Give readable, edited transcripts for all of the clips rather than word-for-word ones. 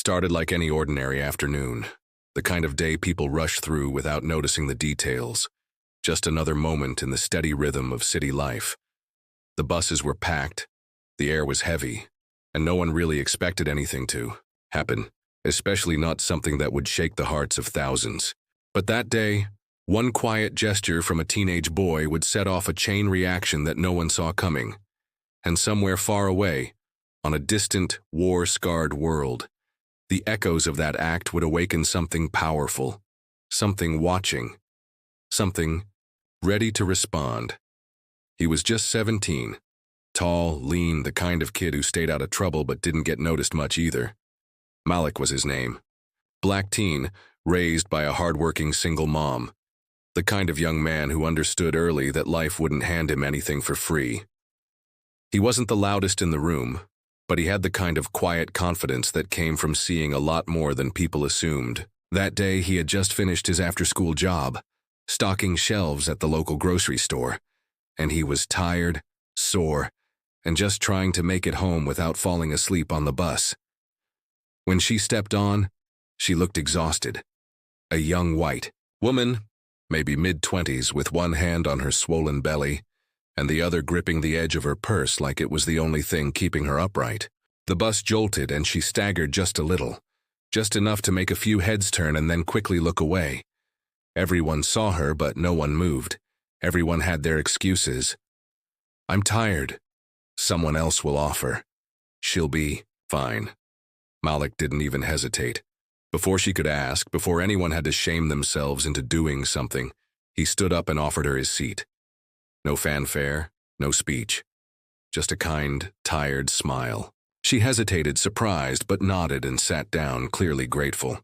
started like any ordinary afternoon, the kind of day people rush through without noticing the details. Just another moment in the steady rhythm of city life. The buses were packed, the air was heavy, and no one really expected anything to happen, especially not something that would shake the hearts of thousands. But that day, one quiet gesture from a teenage boy would set off a chain reaction that no one saw coming. And somewhere far away, on a distant, war-scarred world, the echoes of that act would awaken something powerful, something watching, something ready to respond. He was just 17, tall, lean, the kind of kid who stayed out of trouble but didn't get noticed much either. Malik was his name. Black teen, raised by a hard-working single mom. The kind of young man who understood early that life wouldn't hand him anything for free. He wasn't the loudest in the room, but he had the kind of quiet confidence that came from seeing a lot more than people assumed. That day, he had just finished his after-school job, stocking shelves at the local grocery store, and he was tired, sore, and just trying to make it home without falling asleep on the bus. When she stepped on, she looked exhausted. A young white woman, maybe mid-20s, with one hand on her swollen belly, and the other gripping the edge of her purse like it was the only thing keeping her upright. The bus jolted and she staggered just a little, just enough to make a few heads turn and then quickly look away. Everyone saw her, but no one moved. Everyone had their excuses. "I'm tired," someone else will offer. "She'll be fine." Malik didn't even hesitate. Before she could ask, before anyone had to shame themselves into doing something, he stood up and offered her his seat. No fanfare, no speech. Just a kind, tired smile. She hesitated, surprised, but nodded and sat down, clearly grateful.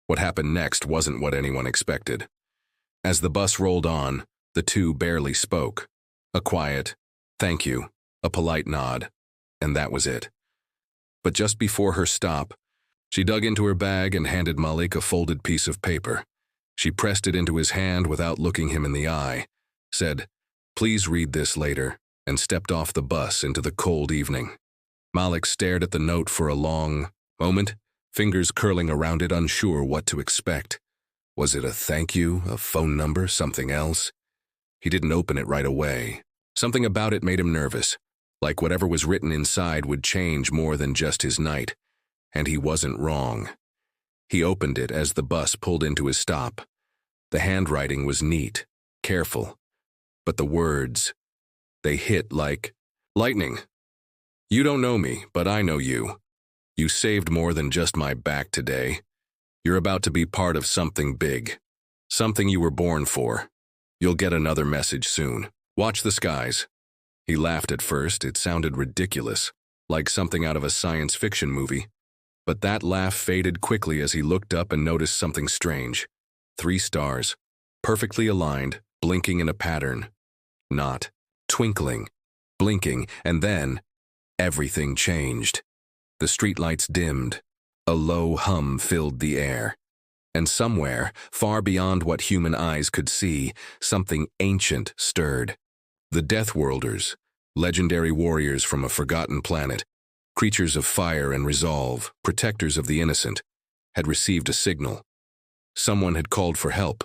What happened next wasn't what anyone expected. As the bus rolled on, the two barely spoke. A quiet, "Thank you," a polite nod, and that was it. But just before her stop, she dug into her bag and handed Malik a folded piece of paper. She pressed it into his hand without looking him in the eye, said, "Please read this later," and stepped off the bus into the cold evening. Malik stared at the note for a long moment, fingers curling around it, unsure what to expect. Was it a thank you, a phone number, something else? He didn't open it right away. Something about it made him nervous, like whatever was written inside would change more than just his night. And he wasn't wrong. He opened it as the bus pulled into his stop. The handwriting was neat, careful. But the words, they hit like lightning. "You don't know me, but I know you. You saved more than just my back today. You're about to be part of something big. Something you were born for. You'll get another message soon. Watch the skies." He laughed at first. It sounded ridiculous, like something out of a science fiction movie. But that laugh faded quickly as he looked up and noticed something strange. 3 stars, perfectly aligned, blinking in a pattern. Not twinkling, blinking, and then everything changed. The streetlights dimmed. A low hum filled the air. And somewhere, far beyond what human eyes could see, something ancient stirred. The Deathworlders, legendary warriors from a forgotten planet, creatures of fire and resolve, protectors of the innocent, had received a signal. Someone had called for help.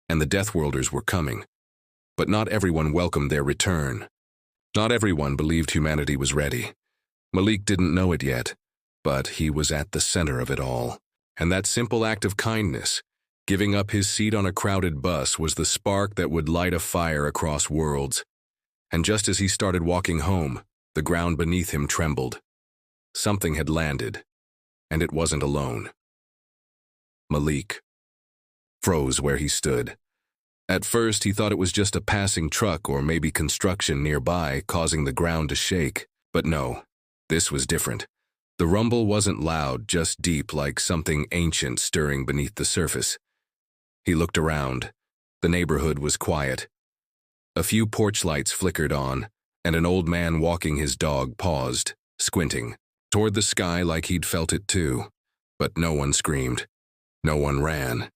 And the Deathworlders were coming. But not everyone welcomed their return. Not everyone believed humanity was ready. Malik didn't know it yet, but he was at the center of it all. And that simple act of kindness, giving up his seat on a crowded bus, was the spark that would light a fire across worlds. And just as he started walking home, the ground beneath him trembled. Something had landed, and it wasn't alone. Malik froze where he stood. At first, he thought it was just a passing truck or maybe construction nearby causing the ground to shake. But no, this was different. The rumble wasn't loud, just deep, like something ancient stirring beneath the surface. He looked around. The neighborhood was quiet. A few porch lights flickered on, and an old man walking his dog paused, squinting, toward the sky like he'd felt it too. But no one screamed. No one ran.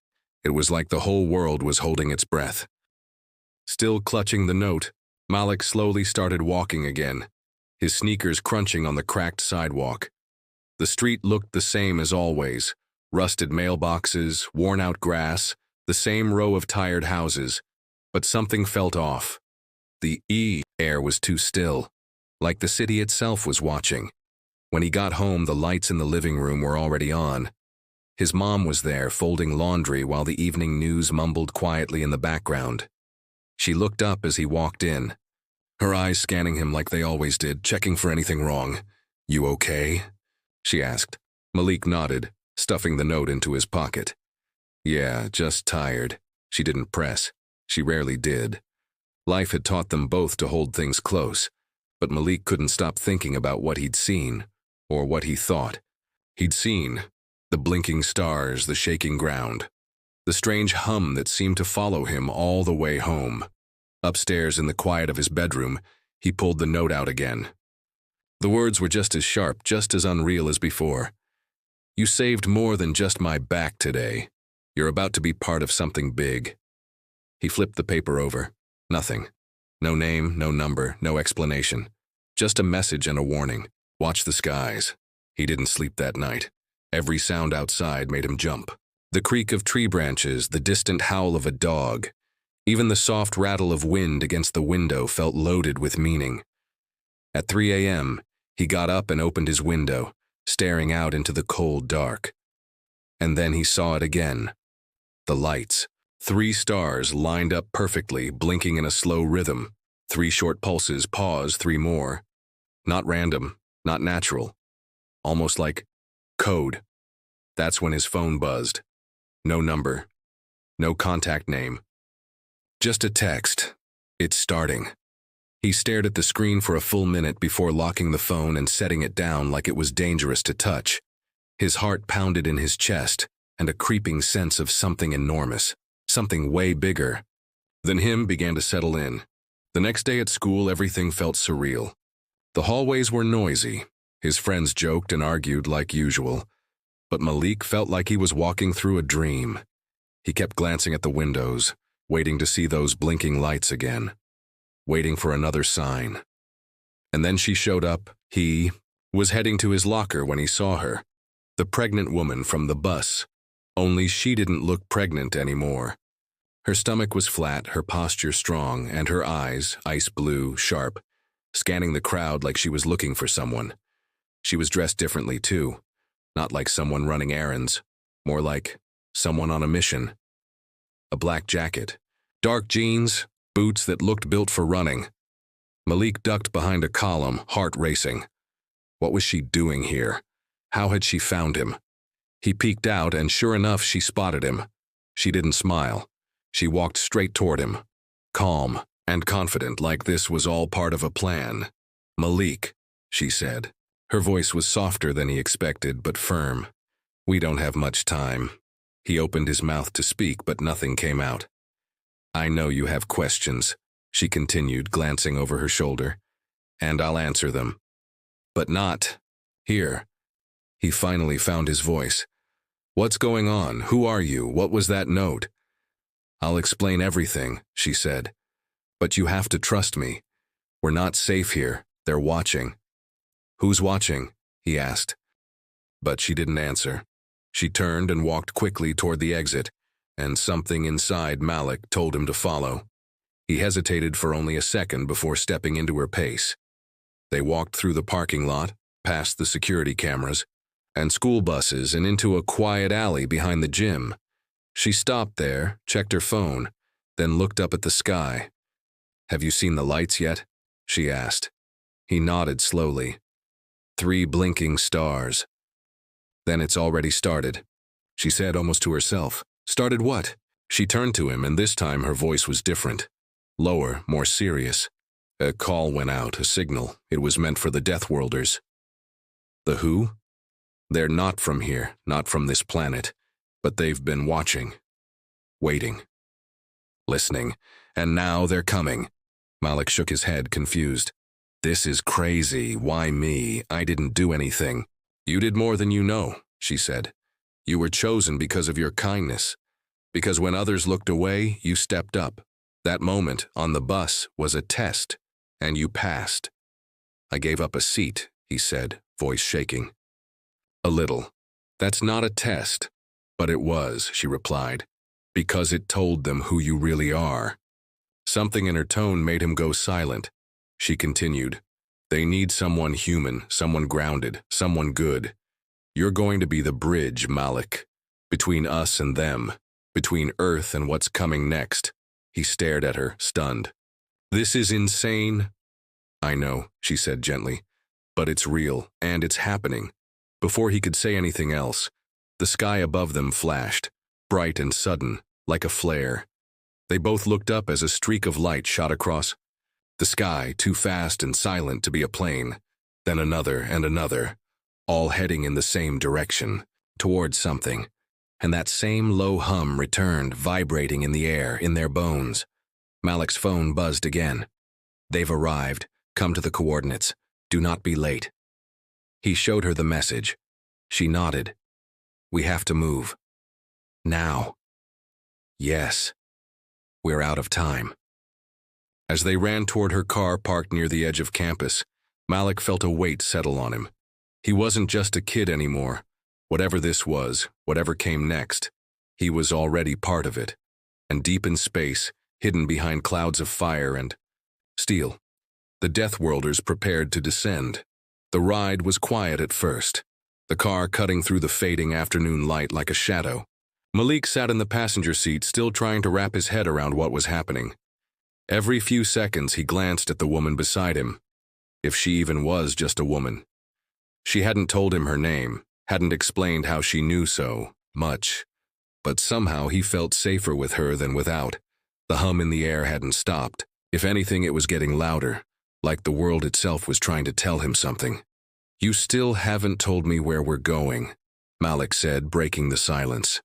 It was like the whole world was holding its breath. Still clutching the note, Malik slowly started walking again, his sneakers crunching on the cracked sidewalk. The street looked the same as always. Rusted mailboxes, worn-out grass, the same row of tired houses. But something felt off. The air was too still, like the city itself was watching. When he got home, the lights in the living room were already on. His mom was there, folding laundry while the evening news mumbled quietly in the background. She looked up as he walked in, her eyes scanning him like they always did, checking for anything wrong. "You okay?" she asked. Malik nodded, stuffing the note into his pocket. "Yeah, just tired." She didn't press. She rarely did. Life had taught them both to hold things close, but Malik couldn't stop thinking about what he'd seen, or what he thought. He'd seen the blinking stars, the shaking ground, the strange hum that seemed to follow him all the way home. Upstairs in the quiet of his bedroom, he pulled the note out again. The words were just as sharp, just as unreal as before. "You saved more than just my back today. You're about to be part of something big." He flipped the paper over. Nothing. No name, no number, no explanation. Just a message and a warning. Watch the skies. He didn't sleep that night. Every sound outside made him jump. The creak of tree branches, the distant howl of a dog, even the soft rattle of wind against the window felt loaded with meaning. At 3 a.m., he got up and opened his window, staring out into the cold dark. And then he saw it again. The lights. 3 stars lined up perfectly, blinking in a slow rhythm. 3 short pulses, pause, 3 more. Not random, not natural. Almost like code. That's when his phone buzzed. No number. No contact name. Just a text. "It's starting." He stared at the screen for a full minute before locking the phone and setting it down like it was dangerous to touch. His heart pounded in his chest, and a creeping sense of something enormous, something way bigger than him began to settle in. The next day at school, everything felt surreal. The hallways were noisy. His friends joked and argued like usual. But Malik felt like he was walking through a dream. He kept glancing at the windows, waiting to see those blinking lights again, waiting for another sign. And then she showed up. He was heading to his locker when he saw her, the pregnant woman from the bus, only she didn't look pregnant anymore. Her stomach was flat, her posture strong, and her eyes, ice blue, sharp, scanning the crowd like she was looking for someone. She was dressed differently too, not like someone running errands, more like someone on a mission. A black jacket, dark jeans, boots that looked built for running. Malik ducked behind a column, heart racing. What was she doing here? How had she found him? He peeked out, and sure enough, she spotted him. She didn't smile. She walked straight toward him, calm and confident, like this was all part of a plan. "Malik," she said. Her voice was softer than he expected, but firm. "We don't have much time." He opened his mouth to speak, but nothing came out. "I know you have questions," she continued, glancing over her shoulder, "and I'll answer them. But not here." He finally found his voice. "What's going on? Who are you? What was that note?" "I'll explain everything," she said. "But you have to trust me. We're not safe here. They're watching." "Who's watching?" he asked. But she didn't answer. She turned and walked quickly toward the exit, and something inside Malik told him to follow. He hesitated for only a second before stepping into her pace. They walked through the parking lot, past the security cameras, and school buses, and into a quiet alley behind the gym. She stopped there, checked her phone, then looked up at the sky. "Have you seen the lights yet?" she asked. He nodded slowly. 3 blinking stars. "Then it's already started," she said almost to herself. "Started what?" She turned to him, and this time her voice was different. Lower, more serious. "A call went out, a signal. It was meant for the Deathworlders." "The who?" "They're not from here, not from this planet, but they've been watching, waiting, listening, and now they're coming." Malik shook his head, confused. "This is crazy. Why me? I didn't do anything." "You did more than you know," she said. "You were chosen because of your kindness. Because when others looked away, you stepped up. That moment on the bus was a test, and you passed." "I gave up a seat," he said, voice shaking. A little. That's not a test. But it was, she replied, because it told them who you really are. Something in her tone made him go silent. She continued, they need someone human, someone grounded, someone good. You're going to be the bridge, Malik, between us and them, between Earth and what's coming next. He stared at her, stunned. This is insane. I know, she said gently, but it's real, and it's happening. Before he could say anything else, the sky above them flashed, bright and sudden, like a flare. They both looked up as a streak of light shot across the sky, too fast and silent to be a plane, then another and another, all heading in the same direction, towards something, and that same low hum returned, vibrating in the air, in their bones. Malik's phone buzzed again. They've arrived. Come to the coordinates. Do not be late. He showed her the message. She nodded. We have to move. Now. Yes. We're out of time. As they ran toward her car parked near the edge of campus, Malik felt a weight settle on him. He wasn't just a kid anymore. Whatever this was, whatever came next, he was already part of it. And deep in space, hidden behind clouds of fire and steel, the Deathworlders prepared to descend. The ride was quiet at first, the car cutting through the fading afternoon light like a shadow. Malik sat in the passenger seat, still trying to wrap his head around what was happening. Every few seconds he glanced at the woman beside him, if she even was just a woman. She hadn't told him her name, hadn't explained how she knew so much, but somehow he felt safer with her than without. The hum in the air hadn't stopped. If anything, it was getting louder, like the world itself was trying to tell him something. You still haven't told me where we're going, Malik said, breaking the silence.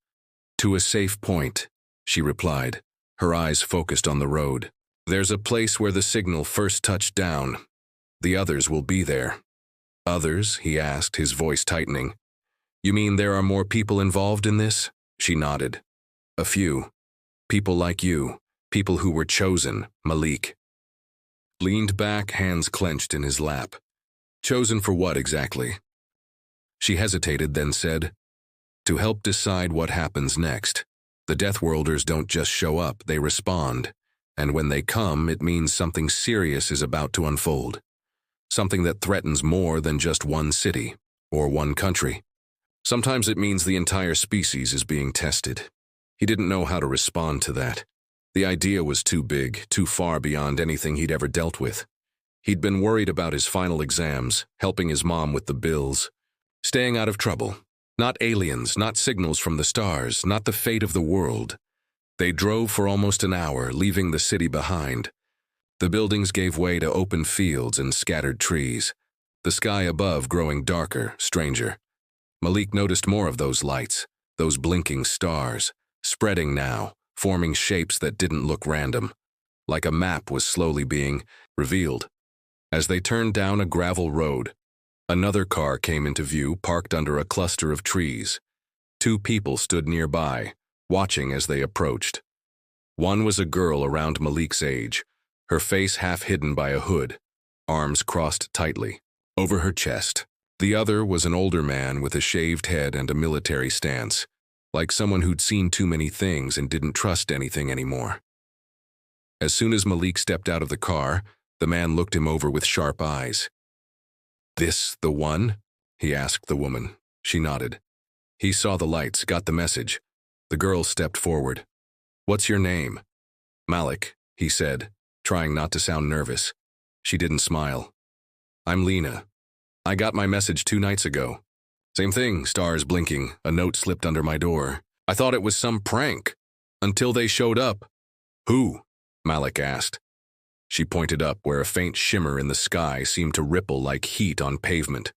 To a safe point, she replied, her eyes focused on the road. There's a place where the signal first touched down. The others will be there. Others? He asked, his voice tightening. You mean there are more people involved in this? She nodded. A few. People like you. People who were chosen, Malik. Leaned back, hands clenched in his lap. Chosen for what exactly? She hesitated, then said, to help decide what happens next. The Deathworlders don't just show up, they respond. And when they come, it means something serious is about to unfold. Something that threatens more than just one city or one country. Sometimes it means the entire species is being tested. He didn't know how to respond to that. The idea was too big, too far beyond anything he'd ever dealt with. He'd been worried about his final exams, helping his mom with the bills, staying out of trouble. Not aliens, not signals from the stars, not the fate of the world. They drove for almost an hour, leaving the city behind. The buildings gave way to open fields and scattered trees, the sky above growing darker, stranger. Malik noticed more of those lights, those blinking stars, spreading now, forming shapes that didn't look random, like a map was slowly being revealed. As they turned down a gravel road, another car came into view, parked under a cluster of trees. Two people stood nearby, watching as they approached. One was a girl around Malik's age, her face half hidden by a hood, arms crossed tightly over her chest. The other was an older man with a shaved head and a military stance, like someone who'd seen too many things and didn't trust anything anymore. As soon as Malik stepped out of the car, the man looked him over with sharp eyes. This the one? He asked the woman. She nodded. He saw the lights, got the message. The girl stepped forward. What's your name? Malik, he said, trying not to sound nervous. She didn't smile. I'm Lena. I got my message 2 nights ago. Same thing, stars blinking, a note slipped under my door. I thought it was some prank, until they showed up. Who? Malik asked. She pointed up where a faint shimmer in the sky seemed to ripple like heat on pavement.